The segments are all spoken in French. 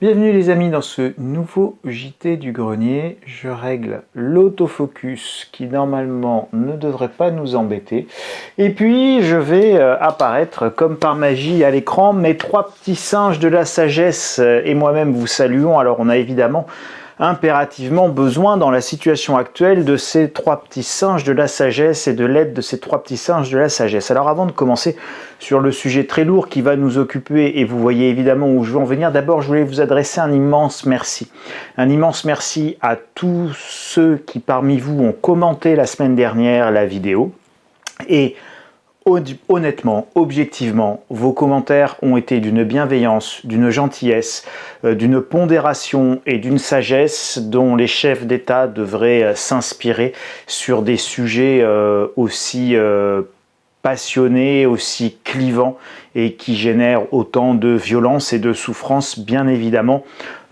Bienvenue les amis dans ce nouveau JT du grenier. Je règle l'autofocus qui normalement ne devrait pas nous embêter. Et puis je vais apparaître comme par magie à l'écran. Mes trois petits singes de la sagesse et moi-même vous saluons. Alors on a évidemment impérativement besoin dans la situation actuelle de ces trois petits singes de la sagesse et de l'aide de ces trois petits singes de la sagesse. Alors avant de commencer sur le sujet très lourd qui va nous occuper, et vous voyez évidemment où je veux en venir, d'abord je voulais vous adresser un immense merci. Un immense merci à tous ceux qui parmi vous ont commenté la semaine dernière la vidéo. Et honnêtement, objectivement, vos commentaires ont été d'une bienveillance, d'une gentillesse, d'une pondération et d'une sagesse dont les chefs d'État devraient s'inspirer sur des sujets aussi passionnés, aussi clivants et qui génèrent autant de violence et de souffrance, bien évidemment.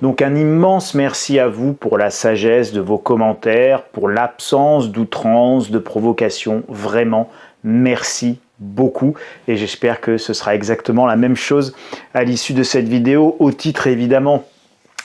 Donc un immense merci à vous pour la sagesse de vos commentaires, pour l'absence d'outrance, de provocation, vraiment. Merci beaucoup et j'espère que ce sera exactement la même chose à l'issue de cette vidéo, au titre évidemment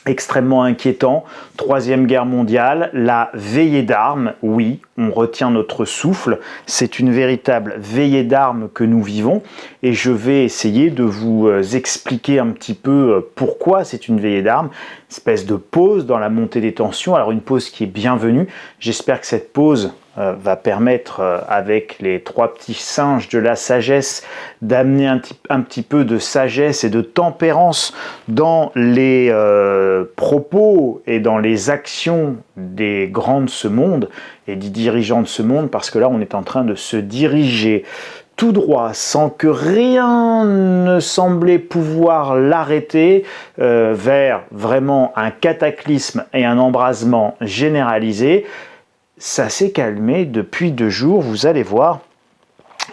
extrêmement inquiétant, Troisième Guerre mondiale, la veillée d'armes. Oui, on retient notre souffle, c'est une véritable veillée d'armes que nous vivons et je vais essayer de vous expliquer un petit peu pourquoi c'est une veillée d'armes, une espèce de pause dans la montée des tensions, alors une pause qui est bienvenue. J'espère que cette pause va permettre, avec les trois petits singes de la sagesse, d'amener un petit peu de sagesse et de tempérance dans les propos et dans les actions des grands de ce monde et des dirigeants de ce monde, parce que là on est en train de se diriger tout droit, sans que rien ne semblait pouvoir l'arrêter, vers vraiment un cataclysme et un embrasement généralisé. Ça s'est calmé depuis 2 jours, vous allez voir.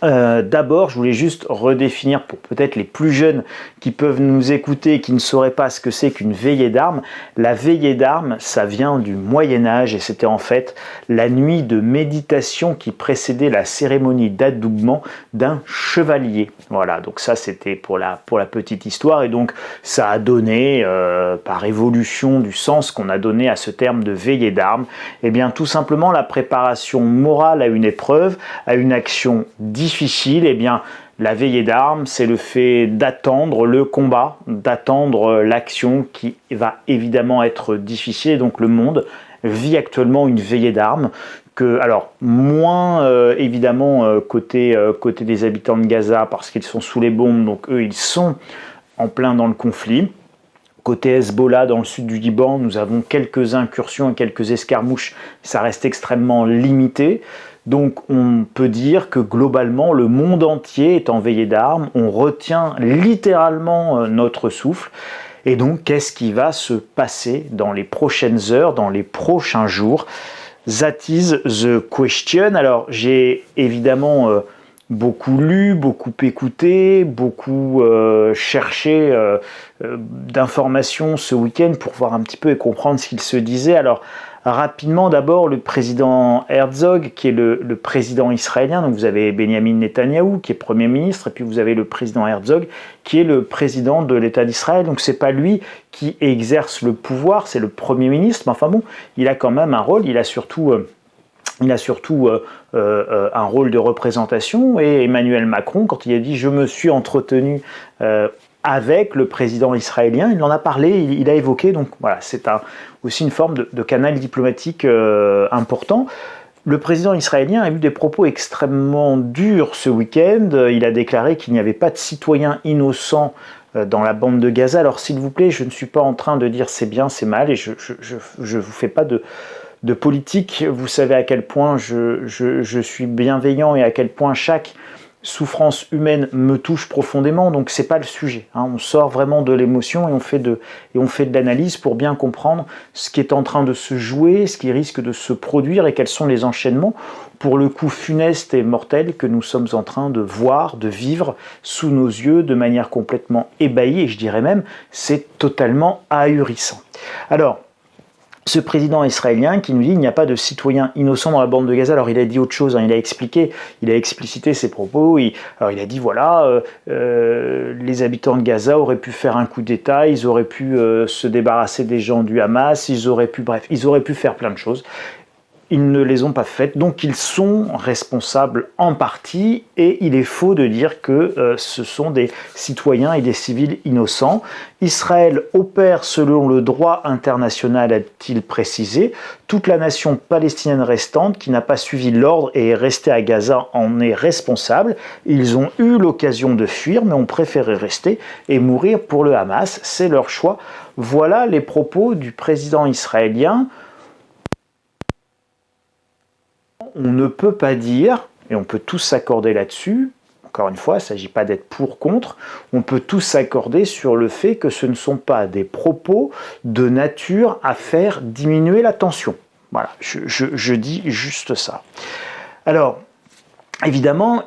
D'abord, je voulais juste redéfinir pour peut-être les plus jeunes qui peuvent nous écouter et qui ne sauraient pas ce que c'est qu'une veillée d'armes. La veillée d'armes, ça vient du Moyen-Âge et c'était en fait la nuit de méditation qui précédait la cérémonie d'adoubement d'un chevalier. Voilà, donc ça c'était pour la petite histoire et donc ça a donné, par évolution du sens qu'on a donné à ce terme de veillée d'armes, eh bien tout simplement la préparation morale à une épreuve, à une action difficile. Eh bien, la veillée d'armes, c'est le fait d'attendre le combat, d'attendre l'action qui va évidemment être difficile. Et donc le monde vit actuellement une veillée d'armes, alors moins évidemment côté des habitants de Gaza parce qu'ils sont sous les bombes, donc eux ils sont en plein dans le conflit. Côté Hezbollah, dans le sud du Liban, nous avons quelques incursions et quelques escarmouches, ça reste extrêmement limité. Donc on peut dire que globalement le monde entier est en veillée d'armes, on retient littéralement notre souffle. Et donc qu'est-ce qui va se passer dans les prochaines heures, dans les prochains jours? That is the question. Alors j'ai évidemment beaucoup lu, beaucoup écouté, beaucoup cherché d'informations ce week-end pour voir un petit peu et comprendre ce qu'il se disait. Alors rapidement, d'abord, le président Herzog, qui est le président israélien, donc vous avez Benjamin Netanyahou, qui est Premier ministre, et puis vous avez le président Herzog, qui est le président de l'État d'Israël, donc c'est pas lui qui exerce le pouvoir, c'est le Premier ministre, mais enfin bon, il a quand même un rôle, il a surtout un rôle de représentation, et Emmanuel Macron, quand il a dit « je me suis entretenu avec le président israélien », il en a parlé, il a évoqué, donc voilà, c'est aussi une forme de canal diplomatique important. Le président israélien a eu des propos extrêmement durs ce week-end, il a déclaré qu'il n'y avait pas de citoyens innocents dans la bande de Gaza. Alors s'il vous plaît, je ne suis pas en train de dire c'est bien, c'est mal, et je vous fais pas de politique, vous savez à quel point je suis bienveillant et à quel point chaque souffrance humaine me touche profondément, donc c'est pas le sujet. On sort vraiment de l'émotion et on fait de l'analyse pour bien comprendre ce qui est en train de se jouer, ce qui risque de se produire et quels sont les enchaînements pour le coup funeste et mortel que nous sommes en train de voir, de vivre sous nos yeux de manière complètement ébahie, et je dirais même c'est totalement ahurissant. Alors, ce président israélien qui nous dit qu'il n'y a pas de citoyens innocents dans la bande de Gaza. Alors il a dit autre chose, hein, il a expliqué, il a explicité ses propos. Alors il a dit voilà, les habitants de Gaza auraient pu faire un coup d'État, ils auraient pu se débarrasser des gens du Hamas, ils auraient pu faire plein de choses. Ils ne les ont pas faites, donc ils sont responsables en partie, et il est faux de dire que ce sont des citoyens et des civils innocents. Israël opère selon le droit international, a-t-il précisé. Toute la nation palestinienne restante qui n'a pas suivi l'ordre et est restée à Gaza en est responsable. Ils ont eu l'occasion de fuir, mais ont préféré rester et mourir pour le Hamas. C'est leur choix. Voilà les propos du président israélien. On ne peut pas dire, et on peut tous s'accorder là-dessus, encore une fois, il ne s'agit pas d'être pour ou contre, on peut tous s'accorder sur le fait que ce ne sont pas des propos de nature à faire diminuer la tension. Voilà, je dis juste ça. Alors, évidemment,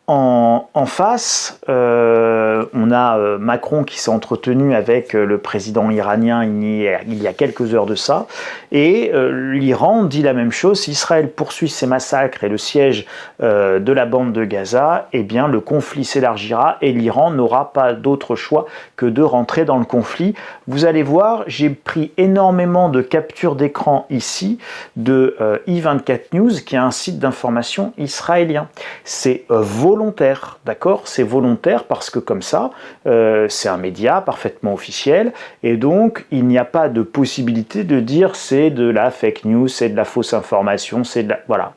en face, on a Macron qui s'est entretenu avec le président iranien il y a quelques heures de ça, et l'Iran dit la même chose. Si Israël poursuit ses massacres et le siège de la bande de Gaza, le conflit s'élargira et l'Iran n'aura pas d'autre choix que de rentrer dans le conflit. Vous allez voir, j'ai pris énormément de captures d'écran ici de i24 News, qui est un site d'information israélien. C'est volontaire, d'accord? C'est volontaire parce que comme ça, c'est un média parfaitement officiel, et donc il n'y a pas de possibilité de dire c'est de la fake news, c'est de la fausse information, c'est de la... Voilà,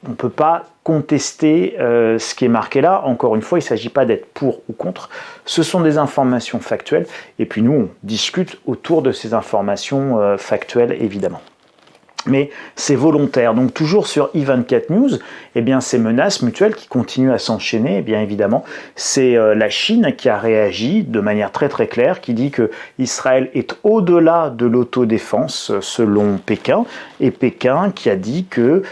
on ne peut pas contester ce qui est marqué là. Encore une fois, il ne s'agit pas d'être pour ou contre, ce sont des informations factuelles, et puis nous on discute autour de ces informations factuelles, évidemment. Mais c'est volontaire. Donc toujours sur i24 News, ces menaces mutuelles qui continuent à s'enchaîner, bien évidemment, c'est la Chine qui a réagi de manière très très claire, qui dit que Israël est au-delà de l'autodéfense selon Pékin, et Pékin qui a dit que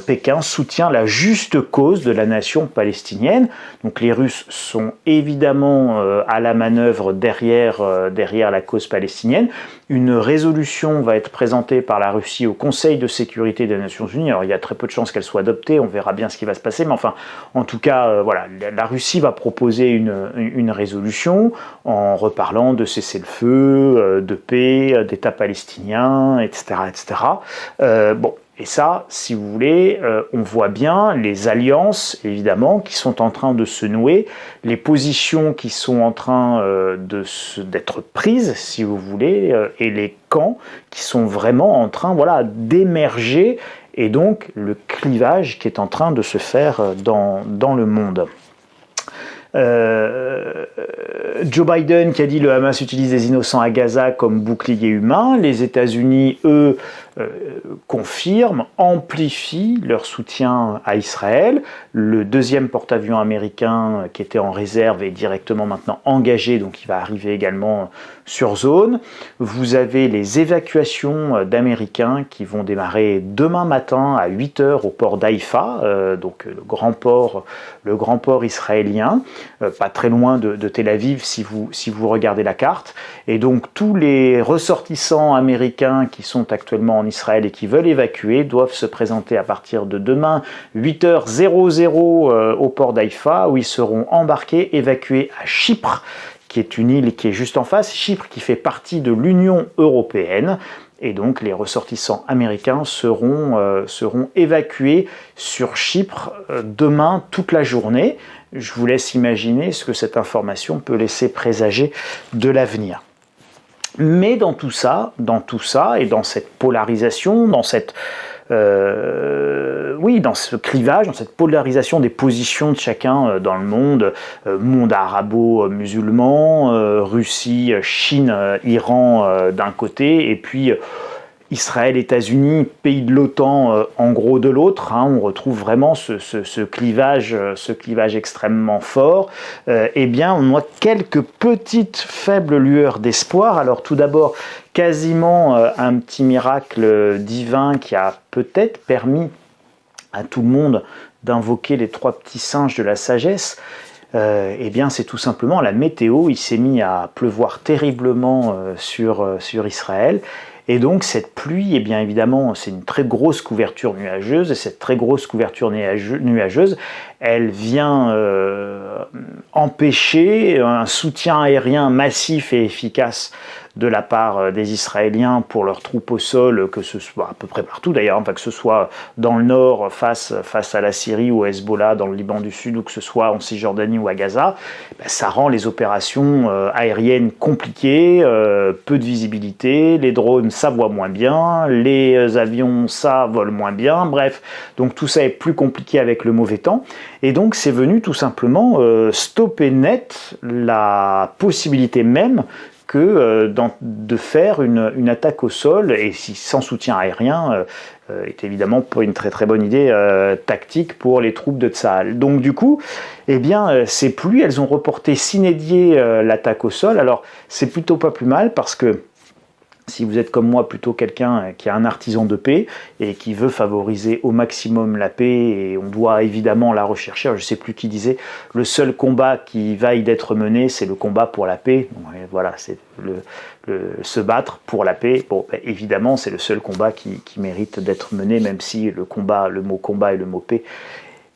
Pékin soutient la juste cause de la nation palestinienne. Donc les Russes sont évidemment à la manœuvre derrière la cause palestinienne. Une résolution va être présentée par la Russie au Conseil de sécurité des Nations Unies. Alors il y a très peu de chances qu'elle soit adoptée, on verra bien ce qui va se passer, mais enfin, en tout cas, voilà, la Russie va proposer une résolution en reparlant de cessez-le-feu, de paix, d'État palestinien, etc. etc. Et ça, si vous voulez, on voit bien les alliances, évidemment, qui sont en train de se nouer, les positions qui sont en train d'être prises, si vous voulez, et les camps qui sont vraiment en train, voilà, d'émerger, et donc le clivage qui est en train de se faire dans le monde. Joe Biden qui a dit le Hamas utilise des innocents à Gaza comme bouclier humain. Les États-Unis, eux, confirment, amplifient leur soutien à Israël. Le deuxième porte-avions américain qui était en réserve est directement maintenant engagé, donc il va arriver également sur zone. Vous avez les évacuations d'Américains qui vont démarrer demain matin à 8h au port d'Haïfa, donc le grand port israélien, pas très loin de Tel Aviv si vous regardez la carte. Et donc tous les ressortissants américains qui sont actuellement en Israël et qui veulent évacuer doivent se présenter à partir de demain 8h00 au port d'Haïfa, où ils seront embarqués, évacués à Chypre, qui est une île qui est juste en face, Chypre qui fait partie de l'Union européenne, et donc les ressortissants américains seront évacués sur Chypre demain toute la journée. Je vous laisse imaginer ce que cette information peut laisser présager de l'avenir. Mais dans tout ça, et dans cette polarisation, dans ce clivage, dans cette polarisation des positions de chacun dans le monde, monde arabo-musulman, Russie, Chine, Iran d'un côté, et puis Israël, États-Unis, pays de l'OTAN en gros de l'autre, on retrouve vraiment ce clivage extrêmement fort. On a quelques petites faibles lueurs d'espoir. Alors tout d'abord, quasiment un petit miracle divin qui a peut-être permis à tout le monde d'invoquer les 3 petits singes de la sagesse. eh bien c'est tout simplement la météo. Il s'est mis à pleuvoir terriblement sur Israël. Et donc cette pluie, eh bien évidemment, c'est une très grosse couverture nuageuse, et cette très grosse couverture nuageuse, elle vient empêcher un soutien aérien massif et efficace de la part des Israéliens pour leurs troupes au sol, que ce soit à peu près partout d'ailleurs, enfin, que ce soit dans le nord face à la Syrie ou à Hezbollah dans le Liban du Sud, ou que ce soit en Cisjordanie ou à Gaza, ben, ça rend les opérations aériennes compliquées, peu de visibilité, les drones ça voit moins bien, les avions ça vole moins bien, bref, donc tout ça est plus compliqué avec le mauvais temps, et donc c'est venu tout simplement stopper net la possibilité même que de faire une attaque au sol, et si sans soutien aérien, est évidemment pas une très très bonne idée tactique pour les troupes de Tsahal. Donc du coup, eh bien, ces pluies, elles ont reporté sine die l'attaque au sol. Alors c'est plutôt pas plus mal, parce que si vous êtes comme moi plutôt quelqu'un qui est un artisan de paix et qui veut favoriser au maximum la paix, et on doit évidemment la rechercher. Je ne sais plus qui disait, le seul combat qui vaille d'être mené, c'est le combat pour la paix. Donc, voilà, c'est se battre pour la paix. Bon, ben, évidemment, c'est le seul combat qui mérite d'être mené, même si le mot combat et le mot paix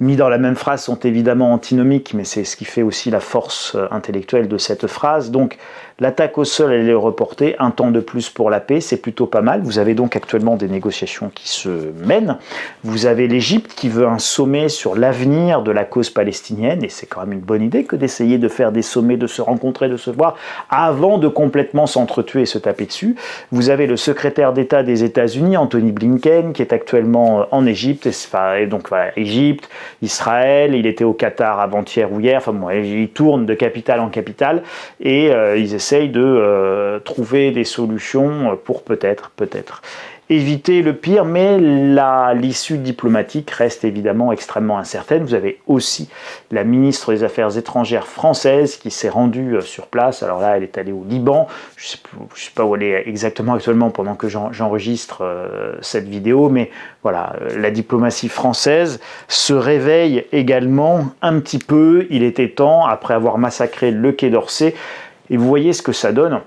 mis dans la même phrase sont évidemment antinomiques, mais c'est ce qui fait aussi la force intellectuelle de cette phrase. Donc l'attaque au sol, elle est reportée, un temps de plus pour la paix, c'est plutôt pas mal. Vous avez donc actuellement des négociations qui se mènent. Vous avez l'Égypte qui veut un sommet sur l'avenir de la cause palestinienne, et c'est quand même une bonne idée que d'essayer de faire des sommets, de se rencontrer, de se voir, avant de complètement s'entretuer et se taper dessus. Vous avez le secrétaire d'État des États-Unis, Anthony Blinken, qui est actuellement en Égypte, et donc voilà, Égypte, Israël, il était au Qatar avant-hier ou hier, enfin bon, il tourne de capitale en capitale, et ils essayent de trouver des solutions pour peut-être éviter le pire, mais l'issue diplomatique reste évidemment extrêmement incertaine. Vous avez aussi la ministre des Affaires étrangères française qui s'est rendue sur place. Alors là, elle est allée au Liban. Je sais pas où elle est exactement actuellement pendant que j'enregistre cette vidéo, mais voilà, la diplomatie française se réveille également un petit peu. Il était temps, après avoir massacré le Quai d'Orsay, et vous voyez ce que ça donne.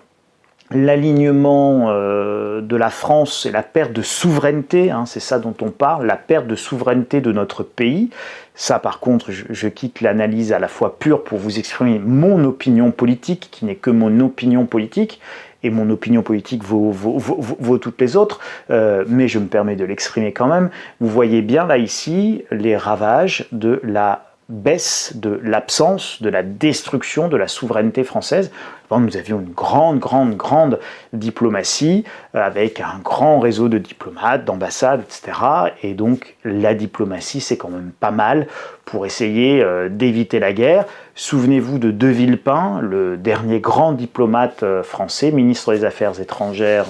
L'alignement de la France et la perte de souveraineté, hein, c'est ça dont on parle, la perte de souveraineté de notre pays. Ça, par contre, je quitte l'analyse à la fois pure pour vous exprimer mon opinion politique, qui n'est que mon opinion politique, et mon opinion politique vaut toutes les autres, mais je me permets de l'exprimer quand même. Vous voyez bien là, ici, les ravages de la baisse, de l'absence, de la destruction de la souveraineté française. Nous avions une grande diplomatie avec un grand réseau de diplomates, d'ambassades, etc. Et donc la diplomatie, c'est quand même pas mal pour essayer d'éviter la guerre. Souvenez-vous de De Villepin, le dernier grand diplomate français, ministre des Affaires étrangères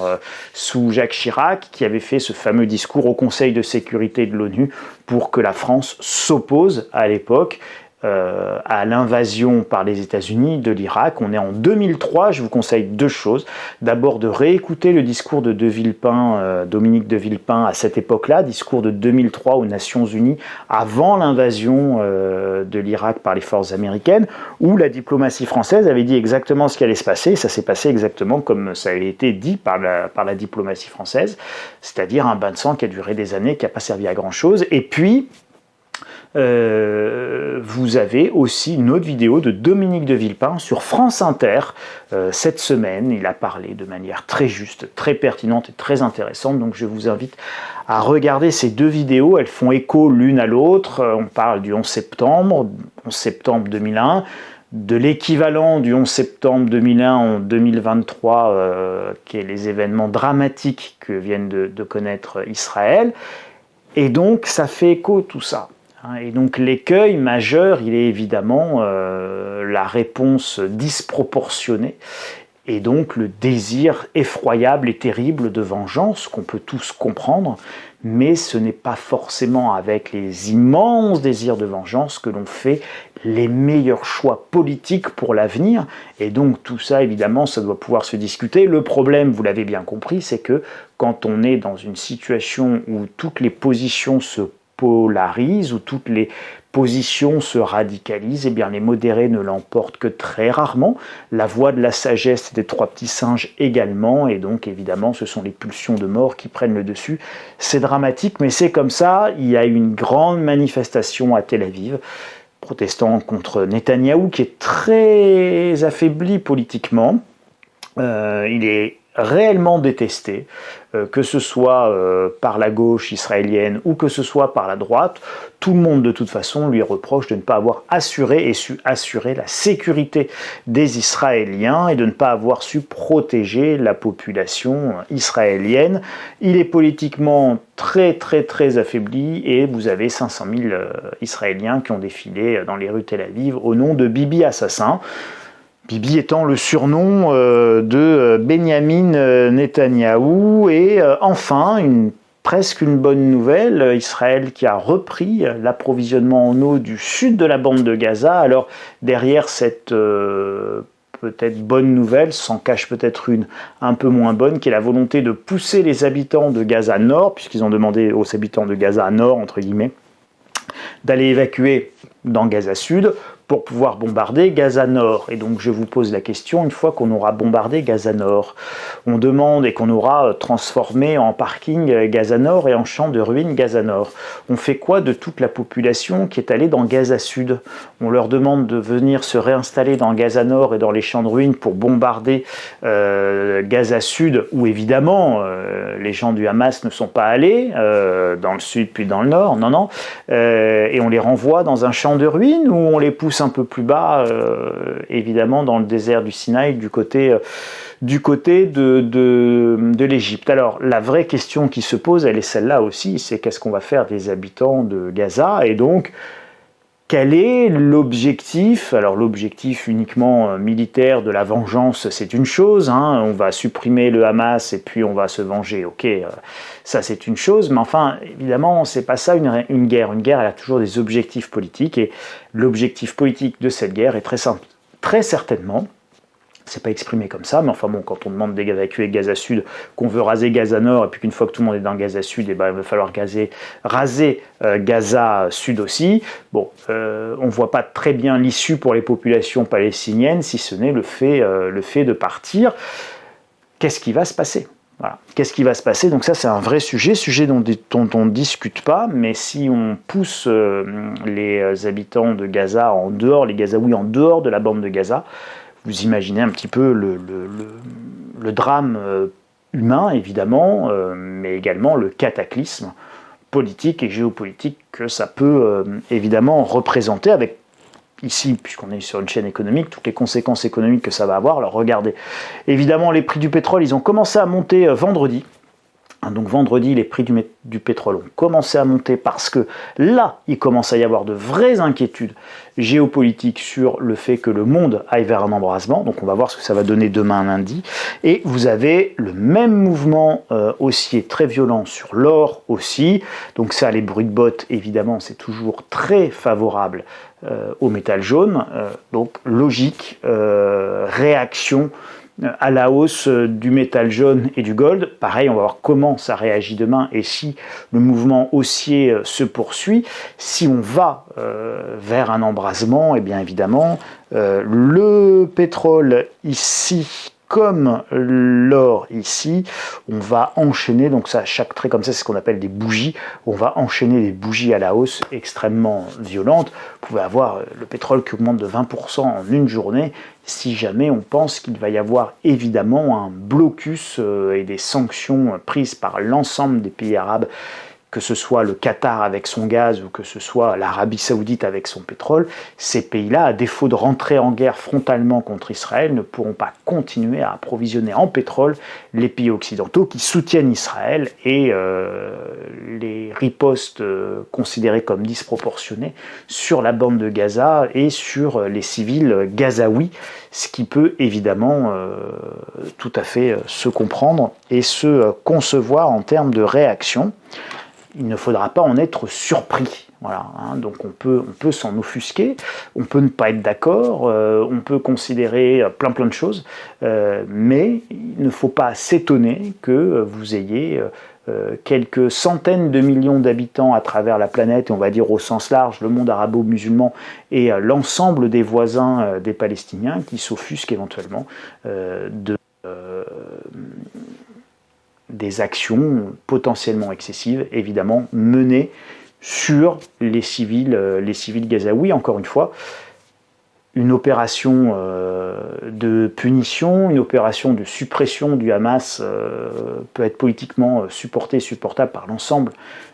sous Jacques Chirac, qui avait fait ce fameux discours au Conseil de sécurité de l'ONU pour que la France s'oppose à l'époque à l'invasion par les États-Unis de l'Irak. On est en 2003, je vous conseille deux choses. D'abord de réécouter le discours de Villepin, Dominique de Villepin à cette époque-là, discours de 2003 aux Nations Unies, avant l'invasion de l'Irak par les forces américaines, où la diplomatie française avait dit exactement ce qui allait se passer. Ça s'est passé exactement comme ça avait été dit par la diplomatie française, c'est-à-dire un bain de sang qui a duré des années, qui n'a pas servi à grand-chose. Et puis, vous avez aussi une autre vidéo de Dominique de Villepin sur France Inter cette semaine. Il a parlé de manière très juste, très pertinente et très intéressante, donc je vous invite à regarder ces deux vidéos. Elles font écho l'une à l'autre. On parle du 11 septembre 2001, de l'équivalent du 11 septembre 2001 en 2023, qui est les événements dramatiques que viennent de connaître Israël, et donc ça fait écho tout ça. Et donc l'écueil majeur, il est évidemment la réponse disproportionnée, et donc le désir effroyable et terrible de vengeance qu'on peut tous comprendre, mais ce n'est pas forcément avec les immenses désirs de vengeance que l'on fait les meilleurs choix politiques pour l'avenir. Et donc tout ça, évidemment, ça doit pouvoir se discuter. Le problème, vous l'avez bien compris, c'est que quand on est dans une situation où toutes les positions se polarisent, où toutes les position se radicalise, eh bien les modérés ne l'emportent que très rarement. La voix de la sagesse des trois petits singes également, et donc évidemment ce sont les pulsions de mort qui prennent le dessus. C'est dramatique, mais c'est comme ça. Il y a eu une grande manifestation à Tel Aviv, protestant contre Netanyahou, qui est très affaibli politiquement. Il est réellement détesté, que ce soit par la gauche israélienne ou que ce soit par la droite. Tout le monde de toute façon lui reproche de ne pas avoir assuré et su assurer la sécurité des Israéliens et de ne pas avoir su protéger la population israélienne. Il est politiquement très affaibli et vous avez 500 000 Israéliens qui ont défilé dans les rues de Tel Aviv au nom de Bibi assassin. Bibi étant le surnom de Benyamin Netanyahou. Et enfin, presque une bonne nouvelle, Israël qui a repris l'approvisionnement en eau du sud de la bande de Gaza. Alors derrière cette peut-être bonne nouvelle s'en cache peut-être une un peu moins bonne, qui est la volonté de pousser les habitants de Gaza Nord, puisqu'ils ont demandé aux habitants de Gaza Nord, entre guillemets, d'aller évacuer dans Gaza Sud pour pouvoir bombarder Gaza Nord. Et donc je vous pose la question, une fois qu'on aura bombardé Gaza Nord, on demande et qu'on aura transformé en parking Gaza Nord et en champ de ruines Gaza Nord, on fait quoi de toute la population qui est allée dans Gaza Sud? On leur demande de venir se réinstaller dans Gaza Nord et dans les champs de ruines pour bombarder Gaza Sud, où évidemment les gens du Hamas ne sont pas allés, dans le sud puis dans le nord, non, et on les renvoie dans un champ de ruines, ou on les pousse un peu plus bas, évidemment dans le désert du Sinaï, du côté de l'Égypte. Alors la vraie question qui se pose, elle est celle-là aussi, c'est qu'est-ce qu'on va faire des habitants de Gaza, et donc quel est l'objectif? Alors l'objectif uniquement militaire de la vengeance, c'est une chose, hein, on va supprimer le Hamas et puis on va se venger, ok, ça c'est une chose, mais enfin évidemment c'est pas ça une guerre. Une guerre, elle a toujours des objectifs politiques, et l'objectif politique de cette guerre est très simple, très certainement. C'est pas exprimé comme ça, mais enfin bon, quand on demande d'évacuer Gaza Sud, qu'on veut raser Gaza Nord, et puis qu'une fois que tout le monde est dans Gaza Sud, et ben, il va falloir raser Gaza Sud aussi. Bon, on voit pas très bien l'issue pour les populations palestiniennes, si ce n'est le fait de partir. Qu'est-ce qui va se passer? Voilà. Qu'est-ce qui va se passer? Donc ça, c'est un vrai sujet dont on ne discute pas, mais si on pousse les habitants de Gaza en dehors, les Gazaouis en dehors de la bande de Gaza, vous imaginez un petit peu le drame humain, évidemment, mais également le cataclysme politique et géopolitique que ça peut évidemment représenter, avec ici, puisqu'on est sur une chaîne économique, toutes les conséquences économiques que ça va avoir. Alors regardez, évidemment les prix du pétrole, ils ont commencé à monter vendredi. Donc vendredi, les prix du pétrole ont commencé à monter parce que là, il commence à y avoir de vraies inquiétudes géopolitiques sur le fait que le monde aille vers un embrasement. Donc on va voir ce que ça va donner demain lundi. Et vous avez le même mouvement haussier très violent sur l'or aussi. Donc ça, les bruits de bottes, évidemment, c'est toujours très favorable au métal jaune. Donc logique, réaction à la hausse du métal jaune et du gold. Pareil, on va voir comment ça réagit demain et si le mouvement haussier se poursuit. Si on va vers un embrasement, et bien évidemment, le pétrole ici, comme l'or ici, on va enchaîner, donc ça, chaque trait comme ça, c'est ce qu'on appelle des bougies, on va enchaîner des bougies à la hausse extrêmement violentes. Vous pouvez avoir le pétrole qui augmente de 20% en une journée, si jamais on pense qu'il va y avoir évidemment un blocus et des sanctions prises par l'ensemble des pays arabes, que ce soit le Qatar avec son gaz ou que ce soit l'Arabie Saoudite avec son pétrole. Ces pays-là, à défaut de rentrer en guerre frontalement contre Israël, ne pourront pas continuer à approvisionner en pétrole les pays occidentaux qui soutiennent Israël, et les ripostes considérées comme disproportionnées sur la bande de Gaza et sur les civils gazaouis, ce qui peut évidemment tout à fait se comprendre et se concevoir en termes de réaction. Il ne faudra pas en être surpris. Voilà, hein, donc on peut s'en offusquer, on peut ne pas être d'accord, on peut considérer plein de choses, mais il ne faut pas s'étonner que vous ayez quelques centaines de millions d'habitants à travers la planète, et on va dire au sens large le monde arabo-musulman et l'ensemble des voisins des Palestiniens qui s'offusquent éventuellement des actions potentiellement excessives, évidemment, menées sur les civils gazaouis. Encore une fois, une opération de punition, une opération de suppression du Hamas peut être politiquement supportable par l'ensemble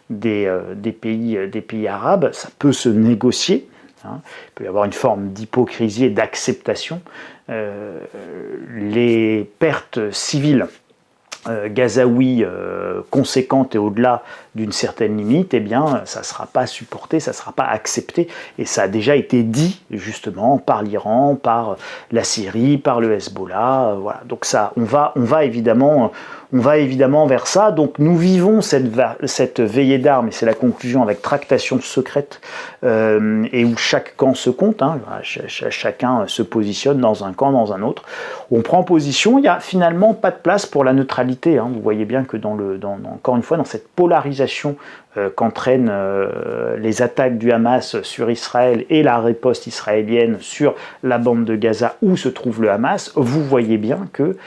des pays arabes. Ça peut se négocier. Il peut y avoir une forme d'hypocrisie et d'acceptation. Les pertes civiles gazaouis conséquentes et au-delà d'une certaine limite, eh bien, ça ne sera pas supporté, ça ne sera pas accepté. Et ça a déjà été dit, justement, par l'Iran, par la Syrie, par le Hezbollah. Voilà. Donc ça, on va évidemment vers ça. Donc nous vivons cette veillée d'armes, et c'est la conclusion, avec tractation secrète, et où chaque camp se compte, hein, chacun se positionne dans un camp, dans un autre. On prend position, il n'y a finalement pas de place pour la neutralité. Hein. Vous voyez bien que encore une fois, dans cette polarisation qu'entraînent les attaques du Hamas sur Israël et la riposte israélienne sur la bande de Gaza où se trouve le Hamas, vous voyez bien que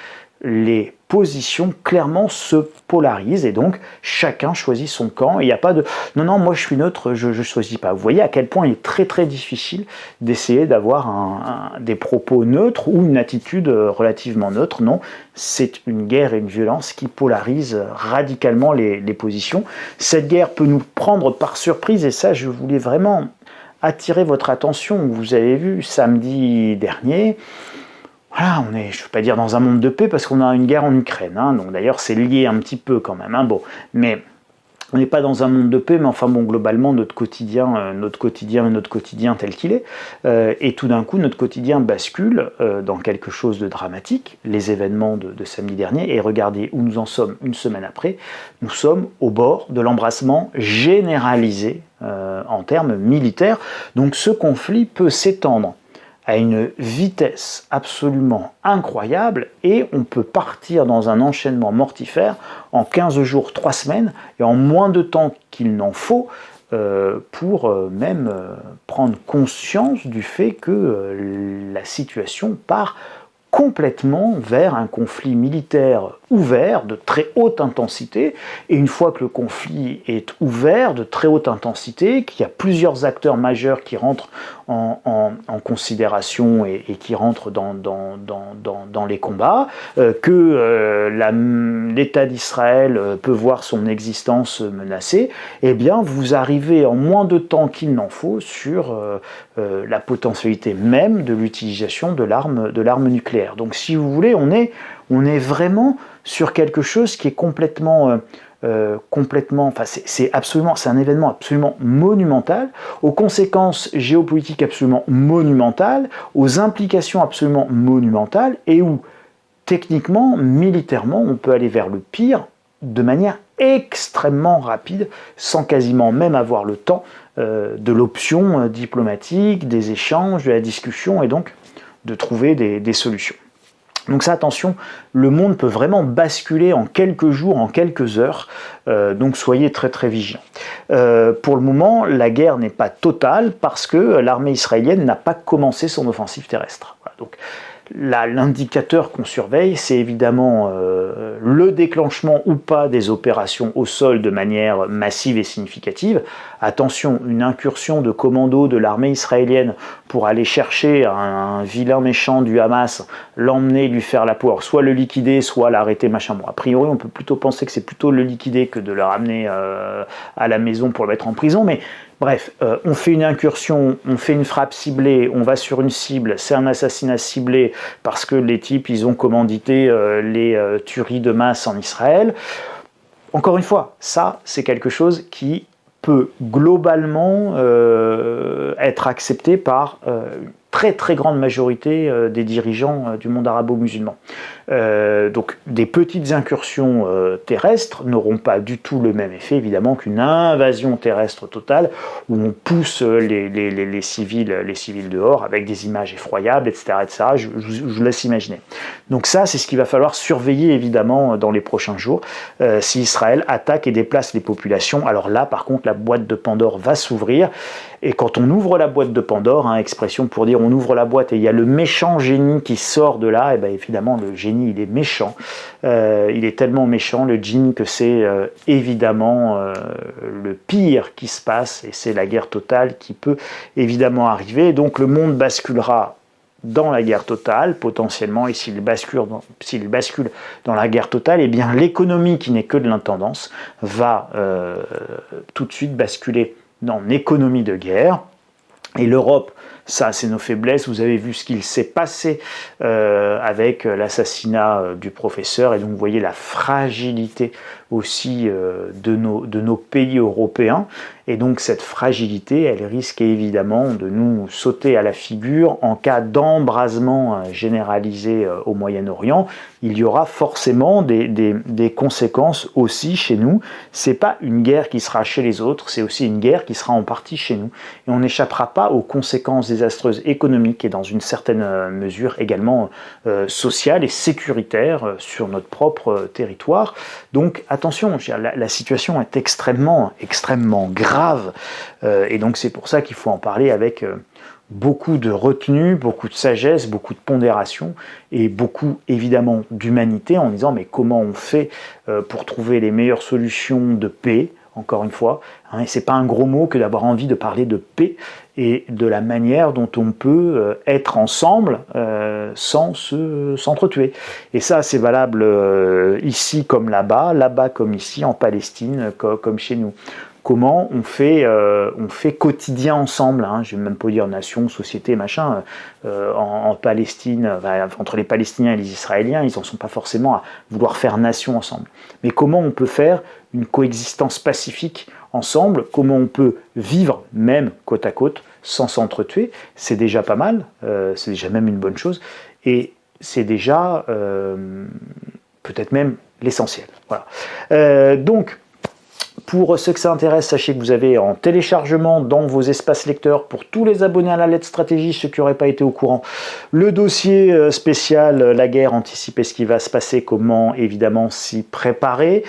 les positions clairement se polarisent et donc chacun choisit son camp. Il n'y a pas de non, moi je suis neutre, je ne choisis pas. Vous voyez à quel point il est très très difficile d'essayer d'avoir des propos neutres ou une attitude relativement neutre. Non, c'est une guerre et une violence qui polarisent radicalement les positions. Cette guerre peut nous prendre par surprise, et ça je voulais vraiment attirer votre attention. Vous avez vu samedi dernier, voilà, on est, je ne veux pas dire dans un monde de paix parce qu'on a une guerre en Ukraine, hein, donc d'ailleurs c'est lié un petit peu quand même, hein, bon, mais on n'est pas dans un monde de paix, mais enfin bon, globalement notre quotidien tel qu'il est, et tout d'un coup notre quotidien bascule dans quelque chose de dramatique, les événements de samedi dernier, et regardez où nous en sommes une semaine après, nous sommes au bord de l'embrasement généralisé en termes militaires, donc ce conflit peut s'étendre à une vitesse absolument incroyable, et on peut partir dans un enchaînement mortifère en 15 jours, 3 semaines, et en moins de temps qu'il n'en faut pour même prendre conscience du fait que la situation part complètement vers un conflit militaire ouvert de très haute intensité, et une fois que le conflit est ouvert de très haute intensité, qu'il y a plusieurs acteurs majeurs qui rentrent en considération et qui rentrent dans les combats, que l'État d'Israël peut voir son existence menacée, eh bien vous arrivez en moins de temps qu'il n'en faut sur la potentialité même de l'utilisation de l'arme nucléaire. Donc si vous voulez, on est vraiment sur quelque chose qui est complètement, enfin c'est un événement absolument monumental, aux conséquences géopolitiques absolument monumentales, aux implications absolument monumentales, et où techniquement, militairement, on peut aller vers le pire de manière extrêmement rapide, sans quasiment même avoir le temps de l'option diplomatique, des échanges, de la discussion, et donc de trouver des solutions. Donc ça, attention, le monde peut vraiment basculer en quelques jours, en quelques heures, donc soyez très très vigilants. Pour le moment, la guerre n'est pas totale parce que l'armée israélienne n'a pas commencé son offensive terrestre. Voilà, donc l'indicateur qu'on surveille, c'est évidemment le déclenchement ou pas des opérations au sol de manière massive et significative. Attention, une incursion de commando de l'armée israélienne pour aller chercher un vilain méchant du Hamas, l'emmener, lui faire la peau, alors soit le liquider, soit l'arrêter, machin. Bon, a priori, on peut plutôt penser que c'est plutôt le liquider que de le ramener à la maison pour le mettre en prison, mais bref, on fait une incursion, on fait une frappe ciblée, on va sur une cible, c'est un assassinat ciblé parce que les types, ils ont commandité les tueries de masse en Israël. Encore une fois, ça, c'est quelque chose qui peut globalement être accepté par très très grande majorité des dirigeants du monde arabo-musulman. Donc des petites incursions terrestres n'auront pas du tout le même effet évidemment qu'une invasion terrestre totale où on pousse les civils dehors avec des images effroyables, etc. etc. Je vous laisse imaginer. Donc ça, c'est ce qu'il va falloir surveiller évidemment dans les prochains jours si Israël attaque et déplace les populations. Alors là, par contre, la boîte de Pandore va s'ouvrir. Et quand on ouvre la boîte de Pandore, hein, expression pour dire on ouvre la boîte et il y a le méchant génie qui sort de là, et bien évidemment le génie il est méchant, il est tellement méchant le djinn que c'est évidemment le pire qui se passe et c'est la guerre totale qui peut évidemment arriver. Et donc le monde basculera dans la guerre totale, potentiellement, et s'il bascule dans la guerre totale, eh bien l'économie qui n'est que de l'intendance va tout de suite basculer dans économie de guerre. Et l'Europe, ça c'est nos faiblesses, vous avez vu ce qu'il s'est passé avec l'assassinat du professeur, et donc vous voyez la fragilité aussi de nos pays européens, et donc cette fragilité, elle risque évidemment de nous sauter à la figure en cas d'embrasement généralisé au Moyen-Orient. Il y aura forcément des conséquences aussi chez nous. C'est pas une guerre qui sera chez les autres, c'est aussi une guerre qui sera en partie chez nous, et on n'échappera pas aux conséquences désastreuses économiques et dans une certaine mesure également sociales et sécuritaires sur notre propre territoire. Donc attention, la situation est extrêmement grave, et donc c'est pour ça qu'il faut en parler avec beaucoup de retenue, beaucoup de sagesse, beaucoup de pondération et beaucoup évidemment d'humanité en disant mais comment on fait pour trouver les meilleures solutions de paix, encore une fois, hein, et c'est pas un gros mot que d'avoir envie de parler de paix et de la manière dont on peut être ensemble sans s'entretuer. Et ça c'est valable ici comme là-bas comme ici, en Palestine comme chez nous. Comment on fait quotidien ensemble, hein, je ne vais même pas dire nation, société, machin, en Palestine, entre les Palestiniens et les Israéliens, ils n'en sont pas forcément à vouloir faire nation ensemble. Mais comment on peut faire une coexistence pacifique ensemble, comment on peut vivre même côte à côte sans s'entretuer, c'est déjà pas mal, c'est déjà même une bonne chose, et c'est déjà peut-être même l'essentiel. Voilà. Donc, pour ceux que ça intéresse, sachez que vous avez en téléchargement dans vos espaces lecteurs, pour tous les abonnés à la Let's Stratégie, ceux qui n'auraient pas été au courant, le dossier spécial La guerre, anticiper ce qui va se passer, comment évidemment s'y préparer.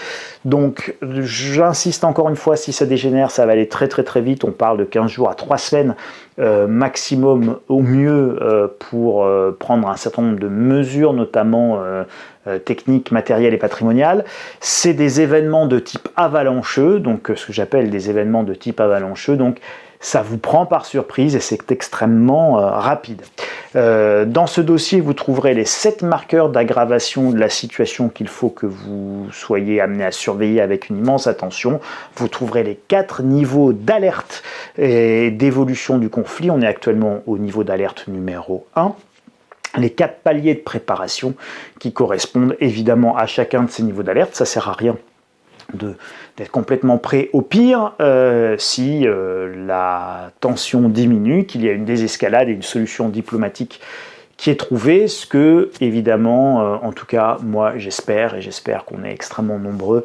Donc j'insiste encore une fois, si ça dégénère, ça va aller très vite, on parle de 15 jours à 3 semaines maximum au mieux pour prendre un certain nombre de mesures, notamment techniques, matérielles et patrimoniales. C'est des événements de type avalancheux, donc ce que j'appelle des événements de type avalancheux, donc ça vous prend par surprise et c'est extrêmement rapide. Dans ce dossier, vous trouverez les 7 marqueurs d'aggravation de la situation qu'il faut que vous soyez amené à surveiller avec une immense attention. Vous trouverez les 4 niveaux d'alerte et d'évolution du conflit. On est actuellement au niveau d'alerte numéro 1. Les 4 paliers de préparation qui correspondent évidemment à chacun de ces niveaux d'alerte. Ça ne sert à rien d'être complètement prêt au pire si la tension diminue, qu'il y a une désescalade et une solution diplomatique qui est trouvée, ce que évidemment, en tout cas moi j'espère, et j'espère qu'on est extrêmement nombreux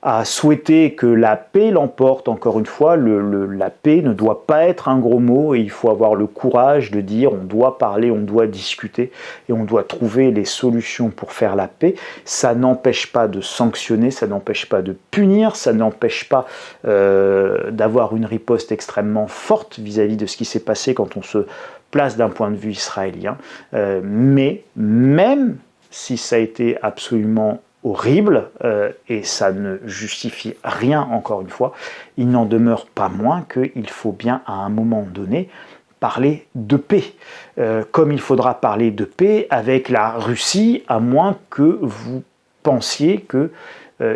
à souhaiter que la paix l'emporte. Encore une fois, la paix ne doit pas être un gros mot et il faut avoir le courage de dire on doit parler, on doit discuter et on doit trouver les solutions pour faire la paix. Ça n'empêche pas de sanctionner, ça n'empêche pas de punir, ça n'empêche pas d'avoir une riposte extrêmement forte vis-à-vis de ce qui s'est passé quand on se place d'un point de vue israélien. Mais même si ça a été absolument horrible, et ça ne justifie rien encore une fois, il n'en demeure pas moins qu'il faut bien à un moment donné parler de paix. Comme il faudra parler de paix avec la Russie, à moins que vous pensiez que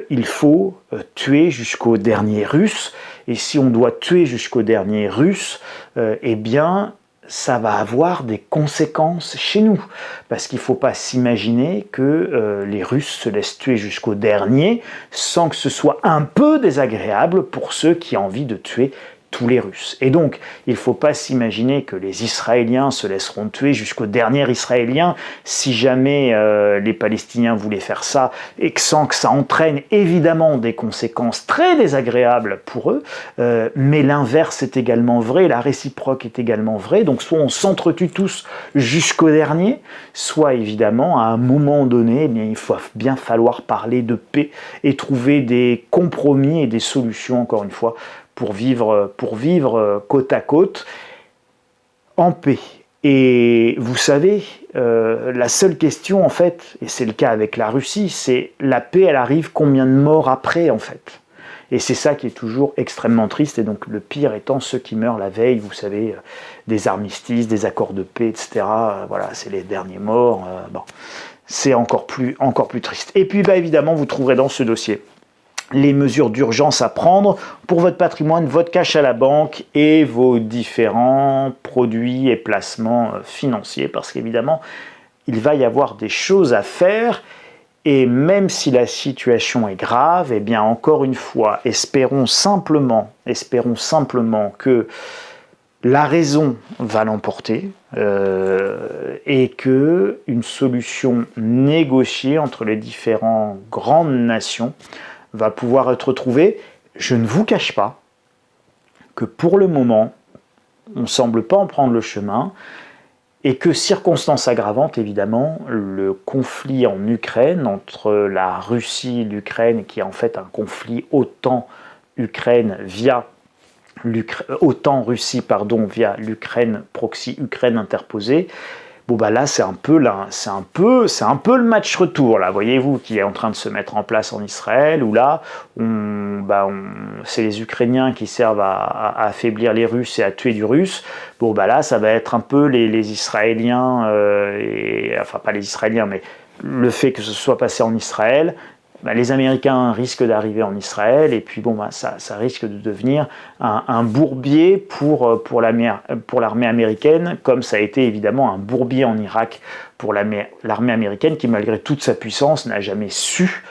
il faut tuer jusqu'au dernier Russe, et si on doit tuer jusqu'au dernier Russe, eh bien ça va avoir des conséquences chez nous. Parce qu'il ne faut pas s'imaginer que les Russes se laissent tuer jusqu'au dernier sans que ce soit un peu désagréable pour ceux qui ont envie de tuer tous les Russes. Et donc, il ne faut pas s'imaginer que les Israéliens se laisseront tuer jusqu'au dernier Israélien si jamais les Palestiniens voulaient faire ça, et sans que ça entraîne évidemment des conséquences très désagréables pour eux, mais l'inverse est également vrai, la réciproque est également vraie, donc soit on s'entretue tous jusqu'au dernier, soit évidemment à un moment donné, eh bien, il faut bien falloir parler de paix et trouver des compromis et des solutions, encore une fois, pour vivre côte à côte en paix. Et vous savez, la seule question en fait, et c'est le cas avec la Russie, c'est la paix, elle arrive combien de morts après en fait? Et c'est ça qui est toujours extrêmement triste, et donc le pire étant ceux qui meurent la veille, vous savez, des armistices, des accords de paix, etc. Voilà, c'est les derniers morts. Bon, c'est encore plus triste. Et puis évidemment, vous trouverez dans ce dossier les mesures d'urgence à prendre pour votre patrimoine, votre cash à la banque et vos différents produits et placements financiers, parce qu'évidemment, il va y avoir des choses à faire, et même si la situation est grave, eh bien encore une fois, espérons simplement que la raison va l'emporter et que une solution négociée entre les différentes grandes nations va pouvoir être trouvé. Je ne vous cache pas que pour le moment, on ne semble pas en prendre le chemin, et que, circonstance aggravante évidemment, le conflit en Ukraine, entre la Russie et l'Ukraine, qui est en fait un conflit OTAN-Ukraine via OTAN-Russie, via l'Ukraine proxy, Ukraine interposée. Bon bah là c'est un peu le match retour là, voyez-vous, qui est en train de se mettre en place en Israël, où là c'est les Ukrainiens qui servent à affaiblir les Russes et à tuer du Russe. Bon bah là ça va être un peu les Israéliens, enfin pas les Israéliens, mais le fait que ce soit passé en Israël. Les Américains risquent d'arriver en Israël, et puis ça risque de devenir un bourbier pour l'armée américaine, comme ça a été évidemment un bourbier en Irak pour l'armée américaine, qui malgré toute sa puissance n'a jamais su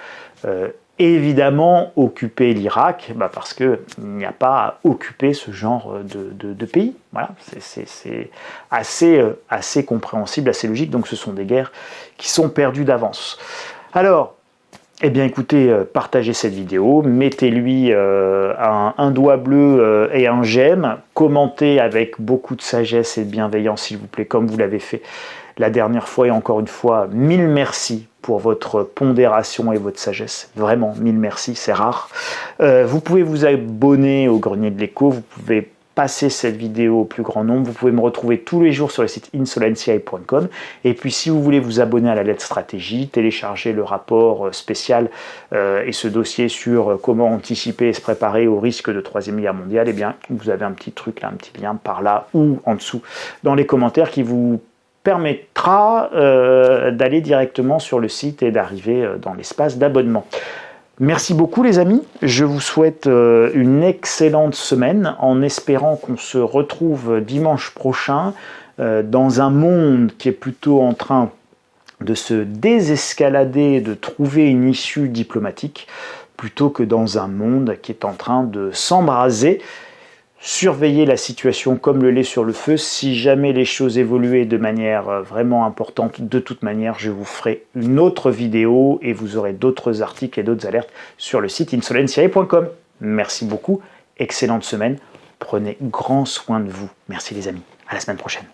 évidemment occuper l'Irak, parce qu'il n'y a pas à occuper ce genre de pays. Voilà, c'est assez compréhensible, assez logique, donc ce sont des guerres qui sont perdues d'avance. Alors, eh bien écoutez, partagez cette vidéo, mettez-lui un doigt bleu et un j'aime, commentez avec beaucoup de sagesse et de bienveillance s'il vous plaît, comme vous l'avez fait la dernière fois, et encore une fois, mille merci pour votre pondération et votre sagesse, vraiment, mille merci, c'est rare. Vous pouvez vous abonner au Grenier de l'Écho, vous pouvez passer cette vidéo au plus grand nombre. Vous pouvez me retrouver tous les jours sur le site insolentiae.com. Et puis si vous voulez vous abonner à la lettre stratégie, télécharger le rapport spécial et ce dossier sur comment anticiper et se préparer au risque de troisième guerre mondiale, eh bien vous avez un petit truc là, un petit lien par là ou en dessous dans les commentaires qui vous permettra d'aller directement sur le site et d'arriver dans l'espace d'abonnement. Merci beaucoup les amis, je vous souhaite une excellente semaine en espérant qu'on se retrouve dimanche prochain dans un monde qui est plutôt en train de se désescalader, de trouver une issue diplomatique, plutôt que dans un monde qui est en train de s'embraser. Surveillez la situation comme le lait sur le feu. Si jamais les choses évoluaient de manière vraiment importante, de toute manière, je vous ferai une autre vidéo et vous aurez d'autres articles et d'autres alertes sur le site insolentiae.com. Merci beaucoup, excellente semaine, prenez grand soin de vous. Merci les amis, à la semaine prochaine.